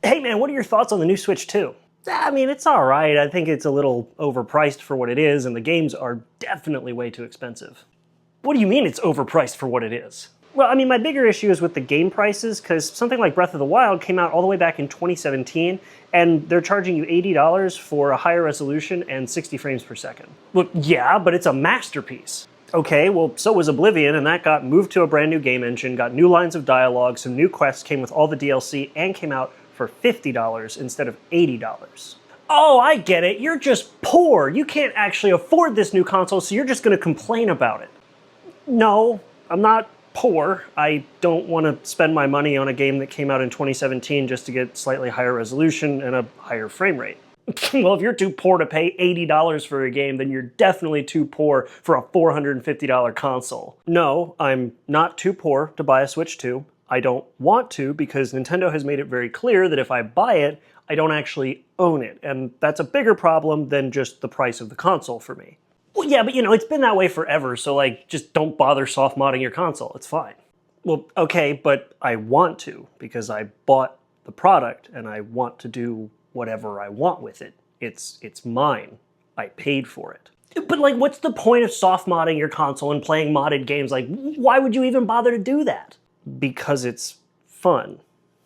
Hey man, what are your thoughts on the new Switch 2? I mean, it's alright. I think it's a little overpriced for what it is, and the games are definitely way too expensive. What do you mean it's overpriced for what it is? Well, I mean, my bigger issue is with the game prices, because something like Breath of the Wild came out all the way back in 2017, and they're charging you $80 for a higher resolution and 60 frames per second. Look, yeah, but it's a masterpiece. Okay, well, so was Oblivion, and that got moved to a brand new game engine, got new lines of dialogue, some new quests, came with all the DLC, and came out for $50 instead of $80. Oh, I get it. You're just poor. You can't actually afford this new console, so you're just going to complain about it. No, I'm not poor. I don't want to spend my money on a game that came out in 2017 just to get slightly higher resolution and a higher frame rate. Well, if you're too poor to pay $80 for a game, then you're definitely too poor for a $450 console. No, I'm not too poor to buy a Switch 2. I don't want to because Nintendo has made it very clear that if I buy it, I don't actually own it. And that's a bigger problem than just the price of the console for me. Well, yeah, but you know, it's been that way forever, so like, just don't bother soft modding your console, it's fine. Well, okay, but I want to, because I bought the product and I want to do whatever I want with it. It's mine. I paid for it. But like, what's the point of soft modding your console and playing modded games? Like, why would you even bother to do that? Because it's fun.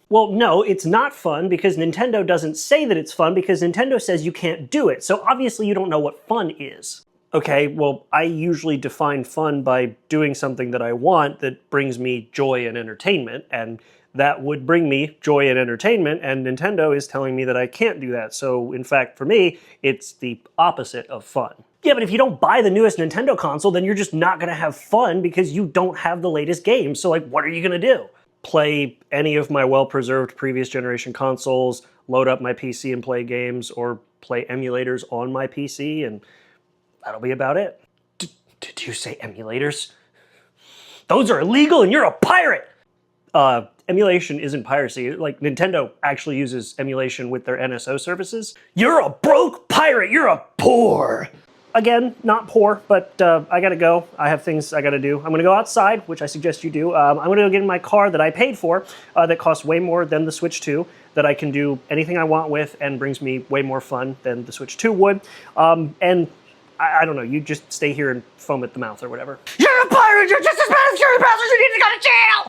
Well, no, it's not fun because Nintendo doesn't say that it's fun because Nintendo says you can't do it. So obviously you don't know what fun is. Okay, well, I usually define fun by doing something that I want that brings me joy and entertainment, and that would bring me joy and entertainment, and Nintendo is telling me that I can't do that. So, in fact, for me, it's the opposite of fun. Yeah, but if you don't buy the newest Nintendo console, then you're just not gonna have fun because you don't have the latest games. So, like, what are you gonna do? Play any of my well-preserved previous generation consoles, load up my PC and play games, or play emulators on my PC, and that'll be about it. Did you say emulators? Those are illegal and you're a pirate! Emulation isn't piracy. Like, Nintendo actually uses emulation with their NSO services. You're a broke pirate! You're a poor! Again, not poor, but I gotta go. I have things I gotta do. I'm gonna go outside, which I suggest you do. I'm gonna go get in my car that I paid for, that costs way more than the Switch 2, that I can do anything I want with and brings me way more fun than the Switch 2 would. And I don't know, you just stay here and foam at the mouth or whatever. You're a pirate! You're just as bad as Jerry Bowser! You need to go to jail!